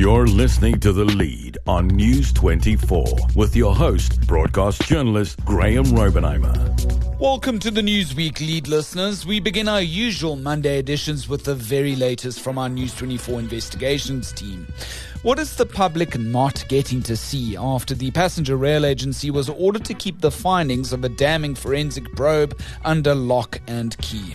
You're listening to The Lead on News 24 with your host, broadcast journalist Graeme Robenheimer. Welcome to the Newsweek Lead listeners. We begin our usual Monday editions with the very latest from our News 24 investigations team. What is the public not getting to see after the passenger rail agency was ordered to keep the findings of a damning forensic probe under lock and key?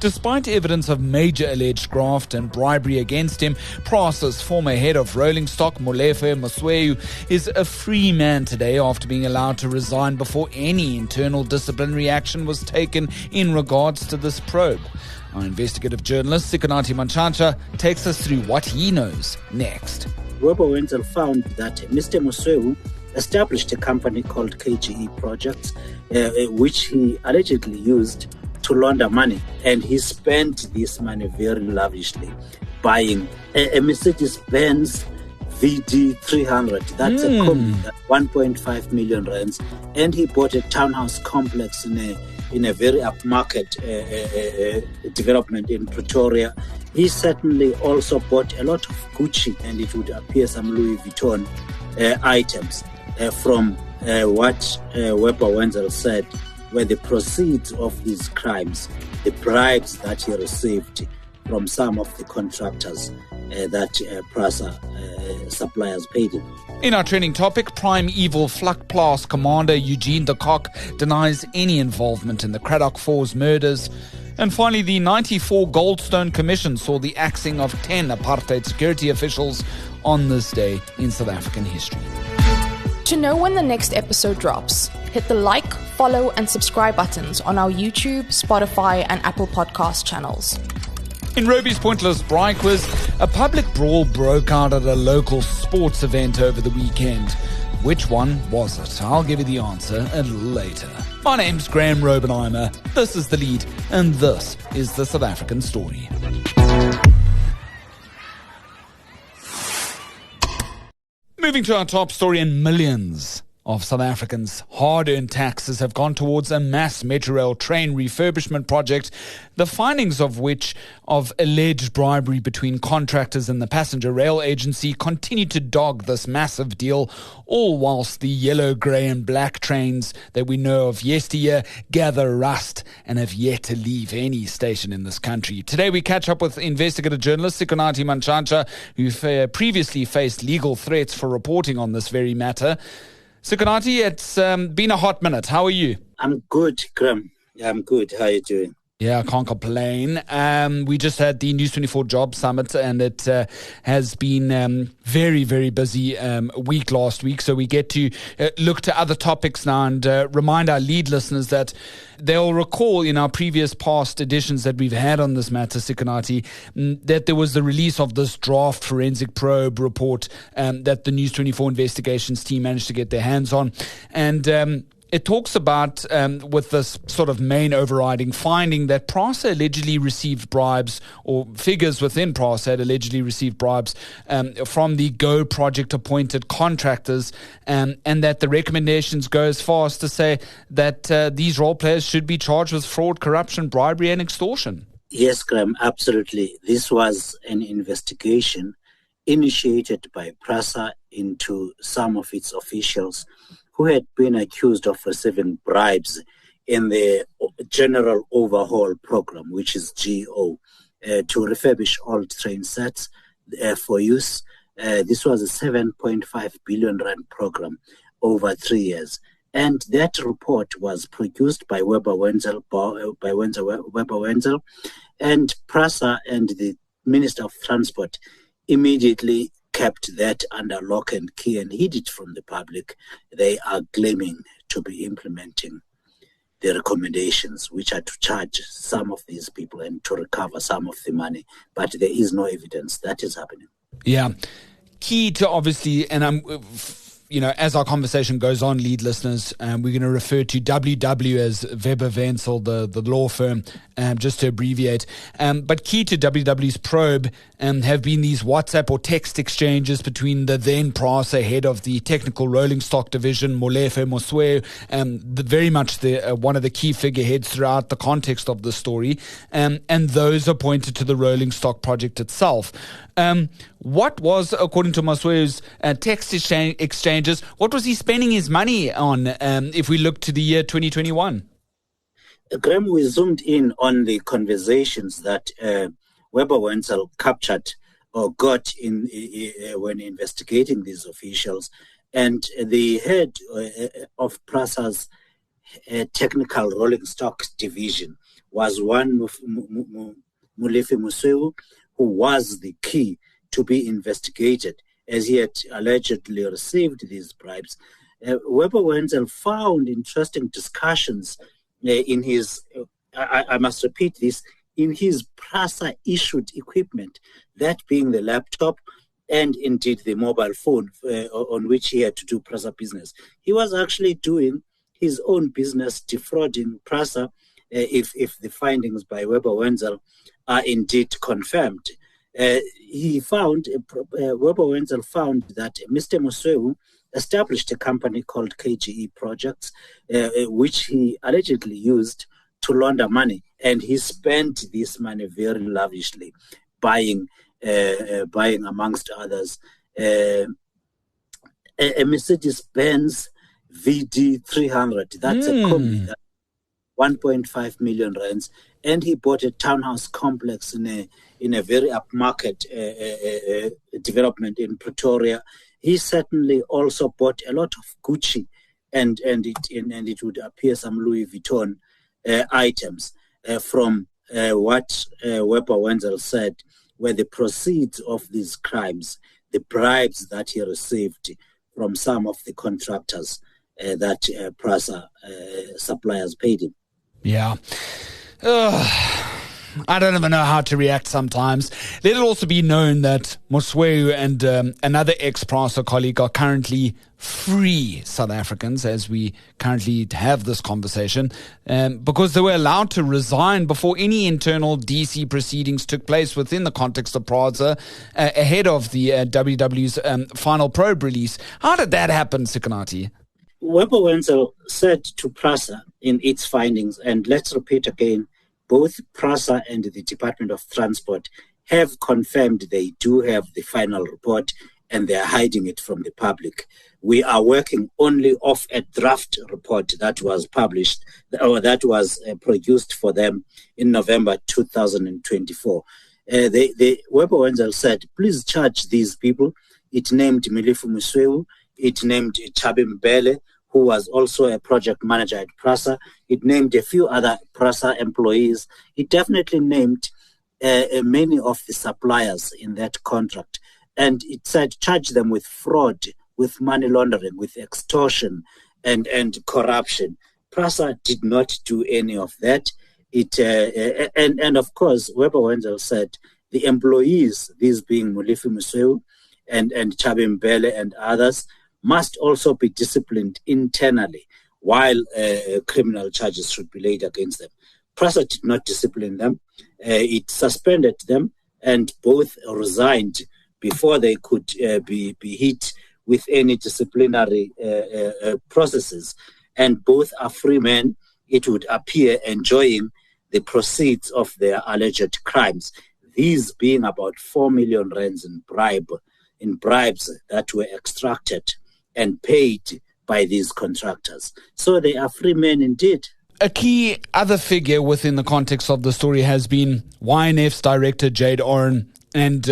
Despite evidence of major alleged graft and bribery against him, Prasa's former head of rolling stock, Molefe Mosweu, is a free man today after being allowed to resign before any internal disciplinary action was taken in regards to this probe. Our investigative journalist, Sikonathi Mantshantsha, takes us through what he knows next. Webber Wentzel found that Mr. Mosweu established a company called KGE Projects, which he allegedly used to launder money. And he spent this money very lavishly, buying a Mercedes-Benz VD300. That's a combi, 1.5 million rands. And he bought a townhouse complex in a very upmarket development in Pretoria. He certainly also bought a lot of Gucci, and it would appear some Louis Vuitton items from what Webber Wentzel said were the proceeds of these crimes, the bribes that he received from some of the contractors that Prasa suppliers paid him. In our trending topic, prime evil Vlakplaas commander Eugene de Kock denies any involvement in the Kradock Four's murders. And finally, the 94 Goldstone Commission saw the axing of 10 apartheid security officials on this day in South African history. To know when the next episode drops, hit the like, follow and subscribe buttons on our YouTube, Spotify and Apple Podcast channels. In Roby's Pointless Braai Quiz, a public brawl broke out at a local sports event over the weekend. Which one was it? I'll give you the answer a little later. My name's Graeme Robenheimer, this is The Lead, and this is the South African story. Moving to our top story, and millions of South Africans' hard-earned taxes have gone towards a mass Metrorail train refurbishment project, the findings of which of alleged bribery between contractors and the passenger rail agency continue to dog this massive deal, all whilst the yellow, grey and black trains that we know of yesteryear gather rust and have yet to leave any station in this country. Today we catch up with investigative journalist Sikonathi Mantshantsha, who previously faced legal threats for reporting on this very matter. Sikonathi, it's been a hot minute. How are you? I'm good, Graeme. Yeah, I'm good. How are you doing? Yeah, I can't complain. We just had the News 24 Job Summit, and it has been very, very busy week last week. So we get to look to other topics now and remind our lead listeners that they'll recall in our previous past editions that we've had on this matter, Sikonathi, that there was the release of this draft forensic probe report that the News 24 investigations team managed to get their hands on. And it talks about, with this sort of main overriding finding, that Prasa allegedly received bribes, or figures within Prasa had allegedly received bribes from the Go project appointed contractors, and that the recommendations go as far as to say that these role players should be charged with fraud, corruption, bribery and extortion. Yes, Graeme, absolutely. This was an investigation initiated by Prasa into some of its officials who had been accused of receiving bribes in the General Overhaul Program, which is GO, to refurbish old train sets for use. This was a 7.5 billion rand program over 3 years. And that report was produced by Webber Wentzel, and Prasa and the Minister of Transport immediately kept that under lock and key and hid it from the public. They are claiming to be implementing the recommendations, which are to charge some of these people and to recover some of the money. But there is no evidence that is happening. Yeah. Key to obviously, and as our conversation goes on, lead listeners, we're going to refer to WW as Webber Wentzel, the law firm, just to abbreviate. But key to WW's probe have been these WhatsApp or text exchanges between the then Prasa head of the technical rolling stock division, Molefe Mosweu, very much one of the key figureheads throughout the context of the story, and those appointed to the rolling stock project itself. What was, according to Mosweu's text exchanges, what was he spending his money on if we look to the year 2021? Graeme, we zoomed in on the conversations that Webber Wentzel captured or got in when investigating these officials. And the head of Prasa's technical rolling stock division was one Molefe Mosweu, who was the key to be investigated as he had allegedly received these bribes. Webber Wentzel found interesting discussions in his, I must repeat this, in his Prasa-issued equipment, that being the laptop and indeed the mobile phone on which he had to do Prasa business. He was actually doing his own business, defrauding Prasa, if the findings by Webber Wentzel are indeed confirmed. Webber Wentzel found that Mr. Mosweu established a company called KGE Projects, which he allegedly used to launder money, and he spent this money very lavishly, buying amongst others a Mercedes-Benz VD300. That's a combi, 1.5 million rands, and he bought a townhouse complex in a very upmarket development in Pretoria. He certainly also bought a lot of Gucci, and it would appear some Louis Vuitton items from what Webber Wentzel said were the proceeds of these crimes, the bribes that he received from some of the contractors that Prasa suppliers paid him. Yeah. I don't even know how to react sometimes. Let it also be known that Mosweu and another ex-Prasa colleague are currently free South Africans as we currently have this conversation, because they were allowed to resign before any internal DC proceedings took place within the context of Prasa ahead of the WW's final probe release. How did that happen, Sikonathi? Webber Wentzel said to Prasa in its findings, and let's repeat again, both Prasa and the Department of Transport have confirmed they do have the final report and they are hiding it from the public. We are working only off a draft report that was published or that was produced for them in November 2024. Webber Wentzel said, please charge these people. It named Molefe Mosweu, it named Chabi Mbele, who was also a project manager at Prasa. It named a few other Prasa employees. It definitely named many of the suppliers in that contract. And it said charge them with fraud, with money laundering, with extortion and corruption. Prasa did not do any of that. And of course, Webber Wentzel said the employees, these being Molefe Mosweu and Chabi Mbele and others, must also be disciplined internally while criminal charges should be laid against them. Prasa did not discipline them. It suspended them, and both resigned before they could be hit with any disciplinary processes. And both are free men, it would appear, enjoying the proceeds of their alleged crimes. These being about 4 million rands in bribes that were extracted and paid by these contractors. So they are free men indeed. A key other figure within the context of the story has been YNF's director, Jade Oren. And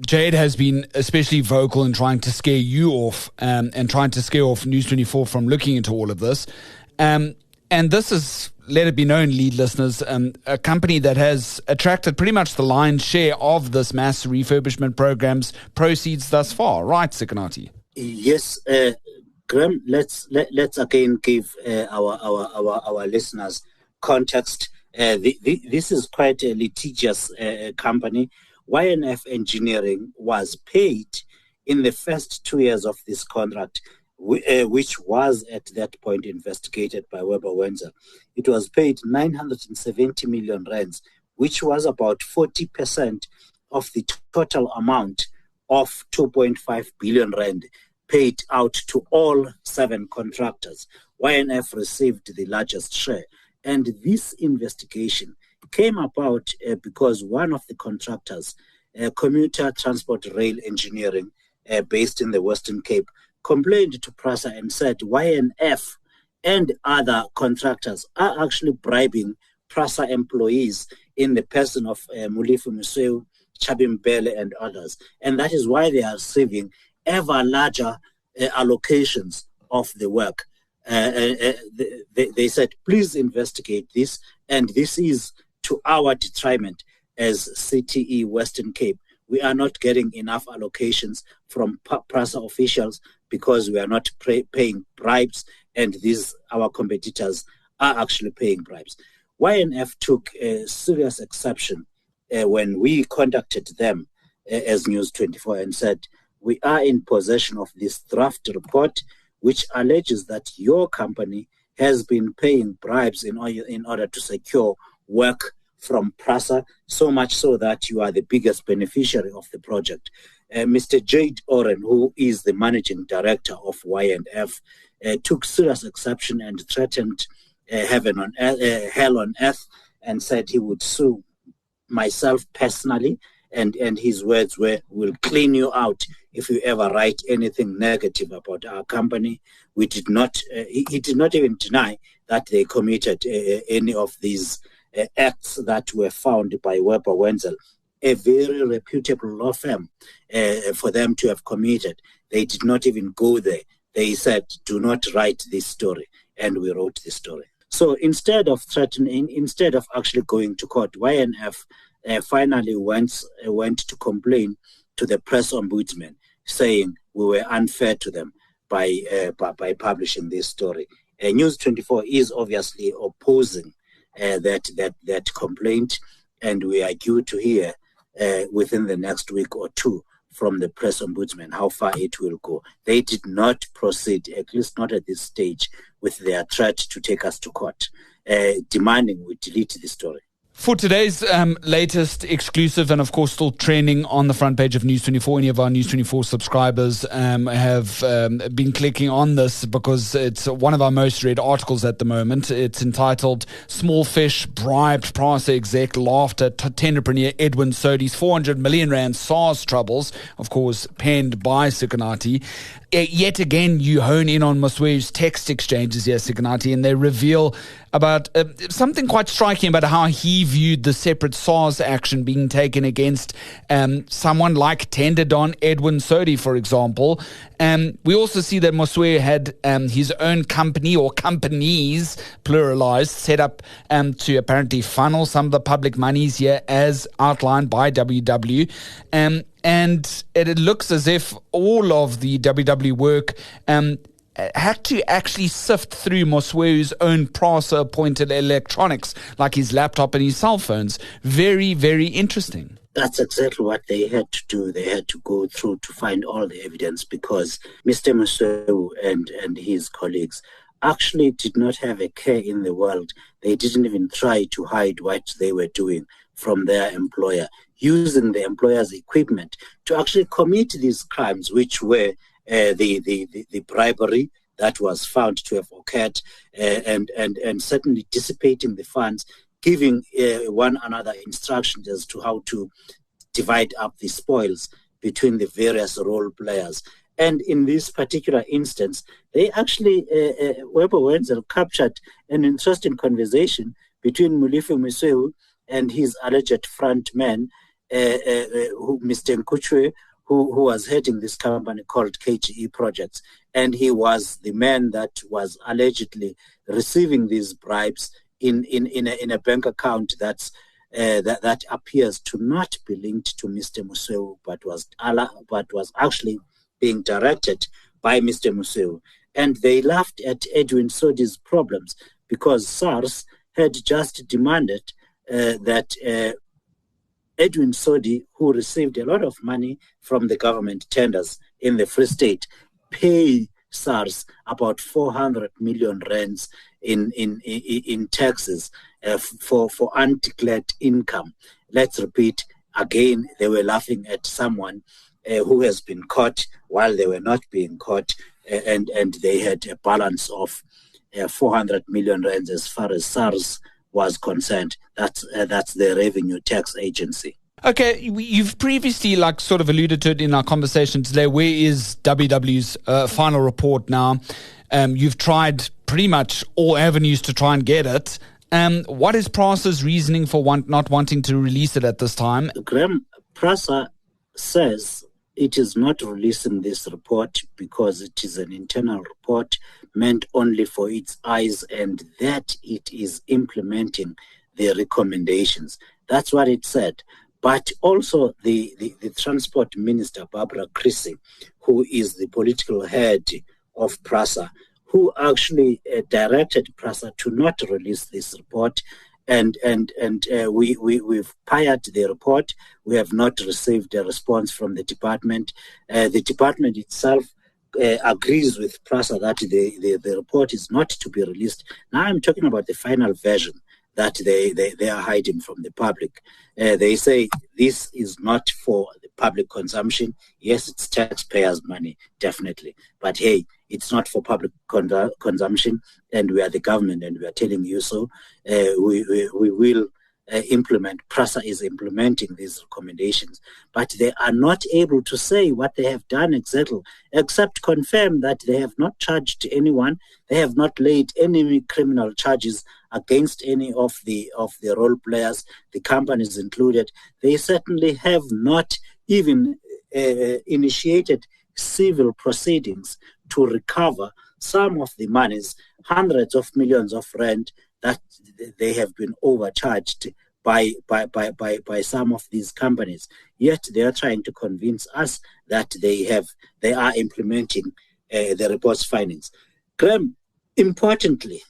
Jade has been especially vocal in trying to scare you off and trying to scare off News 24 from looking into all of this. And this is, let it be known, lead listeners, a company that has attracted pretty much the lion's share of this mass refurbishment program's proceeds thus far. Right, Sikonathi? Yes, Graeme, let's again give our listeners context. This is quite a litigious company. YNF Engineering was paid in the first 2 years of this contract which was at that point investigated by Webber Wentzel. It was paid 970 million rands, which was about 40% of the total amount of 2.5 billion rand paid out to all 7 contractors. YNF received the largest share. And this investigation came about because one of the contractors, Commuter Transport Rail Engineering, based in the Western Cape, complained to Prasa and said YNF and other contractors are actually bribing Prasa employees in the person of Molefe Mosweu, Chabimbele and others. And that is why they are receiving ever larger allocations of the work. They said, please investigate this. And this is to our detriment as CTE Western Cape. We are not getting enough allocations from Prasa officials because we are not paying bribes, and our competitors are actually paying bribes. YNF took a serious exception when we contacted them as News 24 and said, we are in possession of this draft report which alleges that your company has been paying bribes in order to secure work from Prasa, so much so that you are the biggest beneficiary of the project. Mr. Jade Oren, who is the managing director of YNF, took serious exception and threatened hell on earth, and said he would sue myself personally, and his words were, we'll clean you out if you ever write anything negative about our company. He did not even deny that they committed any of these acts that were found by Webber Wentzel, a very reputable law firm, for them to have committed. They did not even go there. They said, do not write this story. And we wrote this story. So instead of actually going to court, YNF finally went to complain to the press ombudsman, saying we were unfair to them by publishing this story. News 24 is obviously opposing that complaint, and we are due to hear within the next week or two from the press ombudsman how far it will go. They did not proceed, at least not at this stage, with their threat to take us to court, demanding we delete the story. For today's latest exclusive, and of course still trending on the front page of News 24, any of our News 24 subscribers have been clicking on this because it's one of our most read articles at the moment. It's entitled, Small Fish Bribed Prasa Exec Laughed at Tenderpreneur Edwin Sodi's 400 million rand SARS troubles, of course penned by Sikonathi. Yet again, you hone in on Mosweu's text exchanges here, Sikonathi, and they reveal about something quite striking about how he viewed the separate SARS action being taken against someone like Tender Don Edwin Sodi, for example. We also see that Mosweu had his own company or companies, pluralized, set up to apparently funnel some of the public monies here as outlined by WW. And it looks as if all of the WW work had to actually sift through Mosweu's own Prasa-appointed electronics, like his laptop and his cell phones. Very, very interesting. That's exactly what they had to do. They had to go through to find all the evidence because Mr. Mosweu and his colleagues actually did not have a care in the world. They didn't even try to hide what they were doing from their employer, using the employer's equipment to actually commit these crimes, which were the bribery that was found to have occurred, and certainly dissipating the funds, giving one another instructions as to how to divide up the spoils between the various role players. And in this particular instance, they actually, Webber Wentzel captured an interesting conversation between Molefe Mosweu and his alleged front man, Mr. Nkuchwe, who was heading this company called KGE Projects. And he was the man that was allegedly receiving these bribes in a bank account that appears to not be linked to Mr. Mosweu, but was actually being directed by Mr. Mosweu. And they laughed at Edwin Sodi's problems because SARS had just demanded that Edwin Sodi, who received a lot of money from the government tenders in the Free State, pay SARS about 400 million rands in taxes for undeclared income. Let's repeat again, they were laughing at someone who has been caught while they were not being caught, and they had a balance of 400 million rands as far as SARS was concerned. That's the Revenue Tax Agency. Okay, you've previously sort of alluded to it in our conversation today. Where is WW's final report now? You've tried pretty much all avenues to try and get it. What is Prasa's reasoning for not wanting to release it at this time? Graeme, Prasa says it is not releasing this report because it is an internal report meant only for its eyes, and that it is implementing the recommendations. That's what it said. But also the Transport Minister, Barbara Creecy, who is the political head of Prasa, who actually directed Prasa to not release this report. And we've pired the report. We have not received a response from the department. The department itself agrees with Prasa that the report is not to be released. Now I'm talking about the final version that they are hiding from the public. They say this is not for the public consumption. Yes, it's taxpayers' money, definitely. But hey, it's not for public consumption, and we are the government, and we are telling you so. We will implement. Prasa is implementing these recommendations, but they are not able to say what they have done exactly, except confirm that they have not charged anyone. They have not laid any criminal charges against any of the role players, the companies included. They certainly have not even initiated civil proceedings to recover some of the monies, hundreds of millions of rand that they have been overcharged by some of these companies. Yet they are trying to convince us that they are implementing the report's findings. Graeme, importantly,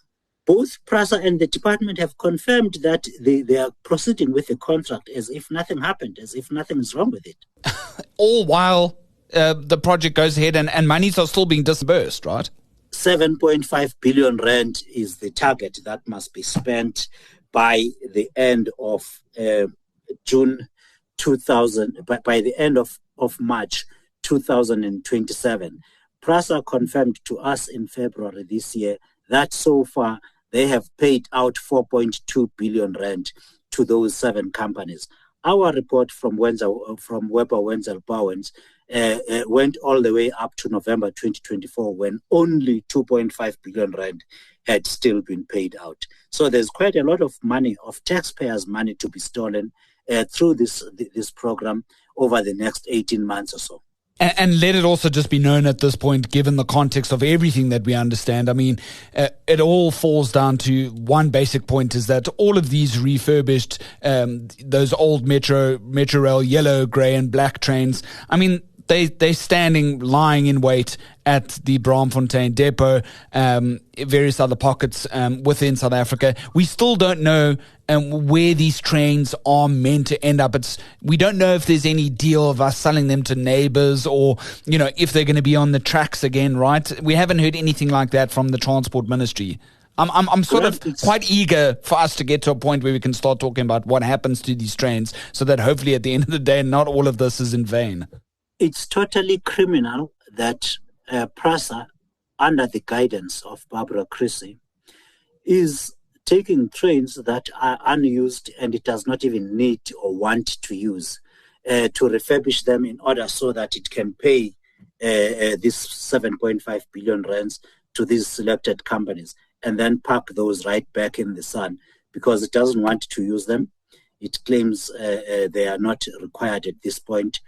both Prasa and the department have confirmed that they are proceeding with the contract as if nothing happened, as if nothing is wrong with it. All while the project goes ahead and monies are still being disbursed, right? 7.5 billion rand is the target that must be spent by the end of June 2000, by the end of March 2027. Prasa confirmed to us in February this year that so far they have paid out 4.2 billion rand to those 7 companies. Our report from Webber Wentzel Bowens went all the way up to November 2024 when only 2.5 billion rand had still been paid out. So there's quite a lot of money, of taxpayers' money, to be stolen through this program over the next 18 months or so. And let it also just be known at this point, given the context of everything that we understand, I mean, it all falls down to one basic point, is that all of these refurbished, those old Metro Rail yellow, grey and black trains, I mean, they're lying in wait at the Braamfontein depot, various other pockets within South Africa. We still don't know where these trains are meant to end up. We don't know if there's any deal of us selling them to neighbours, or if they're going to be on the tracks again, right? We haven't heard anything like that from the Transport Ministry. I'm sort of quite eager for us to get to a point where we can start talking about what happens to these trains, so that hopefully at the end of the day, not all of this is in vain. It's totally criminal that Prasa, under the guidance of Barbara Creecy, is taking trains that are unused and it does not even need or want to use, to refurbish them in order so that it can pay this 7.5 billion rands to these selected companies, and then park those right back in the sun because it doesn't want to use them. It claims they are not required at this point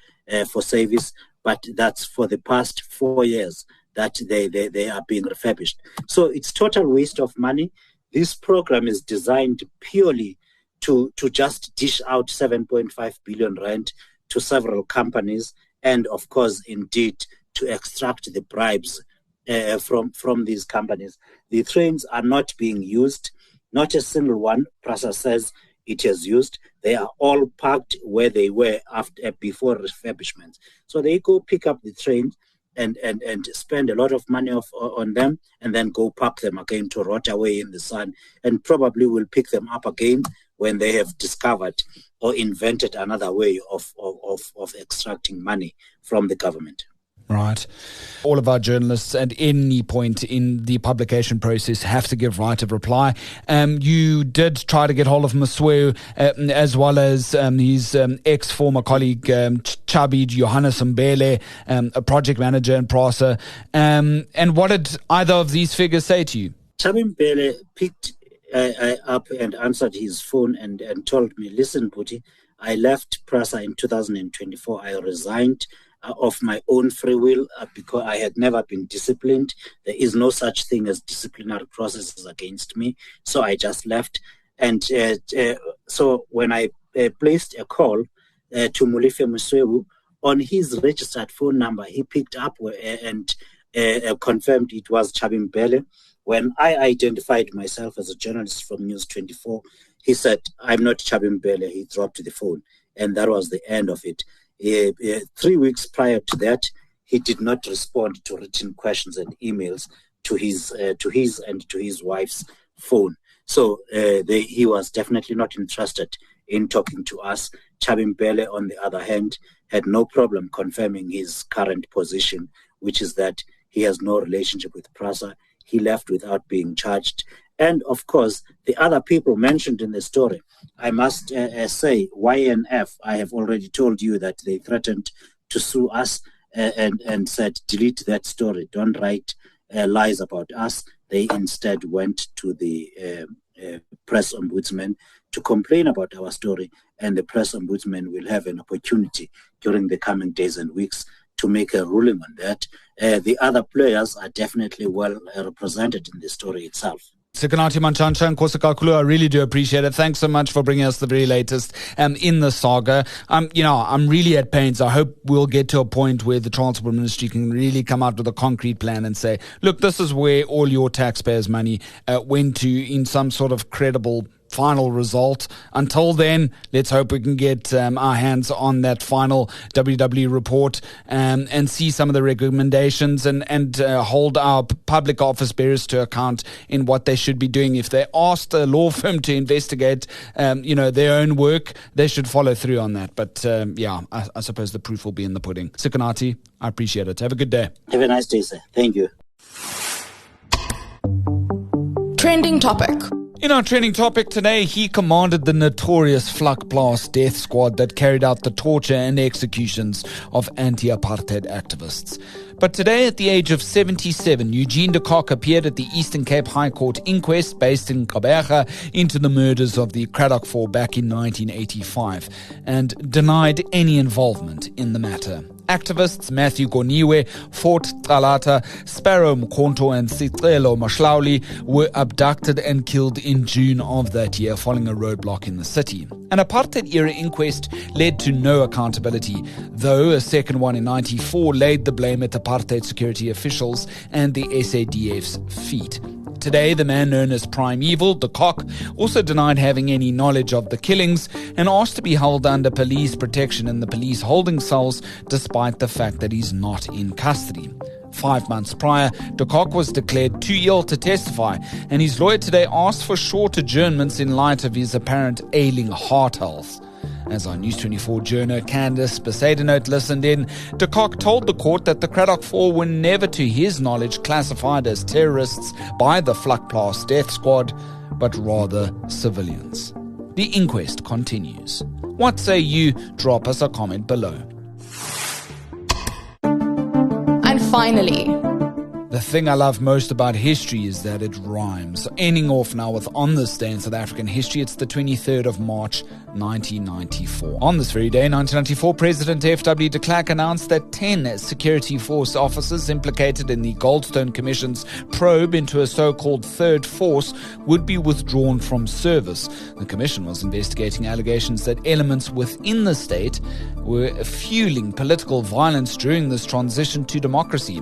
for service, but that's for the past 4 years that they are being refurbished. So it's total waste of money. This program is designed purely to just dish out 7.5 billion rand to several companies, and of course, indeed, to extract the bribes from these companies. The trains are not being used. Not a single one, Prasa says, it has used. They are all parked where they were before refurbishment. So they go pick up the train, and spend a lot of money on them, and then go park them again to rot away in the sun, and probably will pick them up again when they have discovered or invented another way of extracting money from the government. Right. All of our journalists at any point in the publication process have to give right of reply. You did try to get hold of Mosweu as well as his ex-former colleague Chabi Johannes Mbele, a project manager in Prasa. And what did either of these figures say to you? Chabi Mbele picked up and answered his phone and told me, listen, Puti, I left Prasa in 2024. I resigned of my own free will because I had never been disciplined. There is no such thing as disciplinary processes against me. So I just left. And so when I placed a call to Molefe Mosweu on his registered phone number, he picked up and confirmed it was Chabi Mbele. When I identified myself as a journalist from News 24, he said, I'm not Chabi Mbele. He dropped the phone. And that was the end of it. 3 weeks prior to that, he did not respond to written questions and emails to his and to his wife's phone. So he was definitely not interested in talking to us. Chabi Mbele, on the other hand, had no problem confirming his current position, which is that he has no relationship with Prasa. He left without being charged. And of course, the other people mentioned in the story, I must say, YNF, I have already told you that they threatened to sue us and said, delete that story. Don't write lies about us. They instead went to the press ombudsman to complain about our story. And the press ombudsman will have an opportunity during the coming days and weeks to make a ruling on that. The other players are definitely well represented in the story itself. Sikonathi Mantshantsha and Kosakakulu, I really do appreciate it. Thanks so much for bringing us the very latest in the saga. I'm really at pains. I hope we'll get to a point where the Transport Ministry can really come out with a concrete plan and say, look, this is where all your taxpayers' money went to in some sort of credible final result. Until then, let's hope we can get our hands on that final WW report and see some of the recommendations and hold our public office bearers to account in what they should be doing. If they asked a law firm to investigate, their own work, they should follow through on that. But I suppose the proof will be in the pudding. Sikonathi, I appreciate it. Have a good day. Have a nice day, sir. Thank you. Trending topic. In our trending topic today, he commanded the notorious Vlakplaas death squad that carried out the torture and executions of anti-apartheid activists. But today, at the age of 77, Eugene de Kock appeared at the Eastern Cape High Court inquest based in Gqeberha into the murders of the Kradock Four back in 1985 and denied any involvement in the matter. Activists Matthew Goniwe, Fort Talata, Sparrow Mkonto and Sicelo Mashlauli were abducted and killed in June of that year following a roadblock in the city. An apartheid-era inquest led to no accountability, though a second one in 94 laid the blame at apartheid security officials and the SADF's feet. Today, the man known as Prime Evil, de Kock, also denied having any knowledge of the killings and asked to be held under police protection in the police holding cells despite the fact that he's not in custody. 5 months prior, de Kock was declared too ill to testify, and his lawyer today asked for short adjournments in light of his apparent ailing heart health. As our News 24 journo Candice Besaidenote listened in, de Kock told the court that the Kradock Four were never, to his knowledge, classified as terrorists by the Vlakplaas death squad, but rather civilians. The inquest continues. What say you? Drop us a comment below. And finally, the thing I love most about history is that it rhymes. Ending off now with On This Day in South African history, it's the 23rd of March, 1994. On this very day, 1994, President F.W. de Kock announced that 10 security force officers implicated in the Goldstone Commission's probe into a so-called third force would be withdrawn from service. The commission was investigating allegations that elements within the state were fueling political violence during this transition to democracy.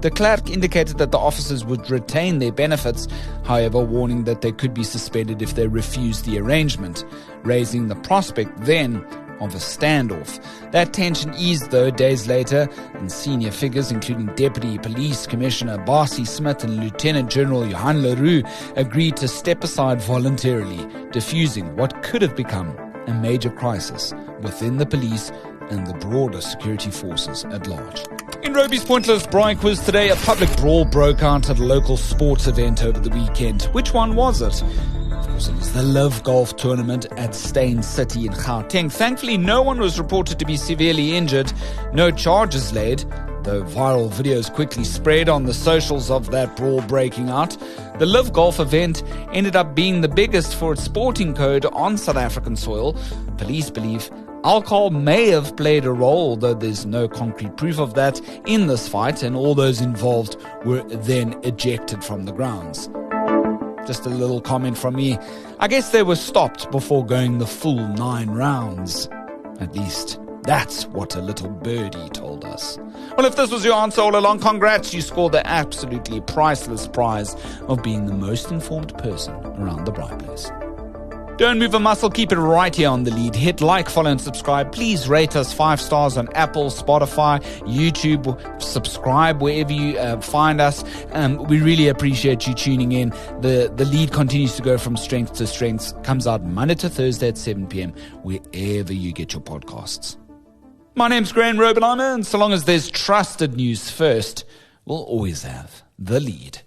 De Kock indicated that the officers would retain their benefits, however warning that they could be suspended if they refused the arrangement, raising the prospect then of a standoff. That tension eased, though, days later, and senior figures, including Deputy Police Commissioner Barcy Smith and Lieutenant General Johan Leroux, agreed to step aside voluntarily, diffusing what could have become a major crisis within the police and the broader security forces at large. In Roby's Pointless Braai Quiz today, a public brawl broke out at a local sports event over the weekend. Which one was it? Of course, it was the Live Golf Tournament at Stain City in Gauteng. Thankfully, no one was reported to be severely injured. No charges laid, though viral videos quickly spread on the socials of that brawl breaking out. The Live Golf event ended up being the biggest for its sporting code on South African soil. Police believe alcohol may have played a role, though there's no concrete proof of that in this fight, and all those involved were then ejected from the grounds. Just a little comment from me. I guess they were stopped before going the full 9 rounds. At least that's what a little birdie told us. Well, if this was your answer all along, congrats, you scored the absolutely priceless prize of being the most informed person around the bribery. Don't move a muscle, keep it right here on The Lead. Hit like, follow and subscribe. Please rate us 5 stars on Apple, Spotify, YouTube. Subscribe wherever you find us. We really appreciate you tuning in. The Lead continues to go from strength to strength. Comes out Monday to Thursday at 7 p.m. wherever you get your podcasts. My name's Graeme Robenheimer, and so long as there's trusted news first, we'll always have The Lead.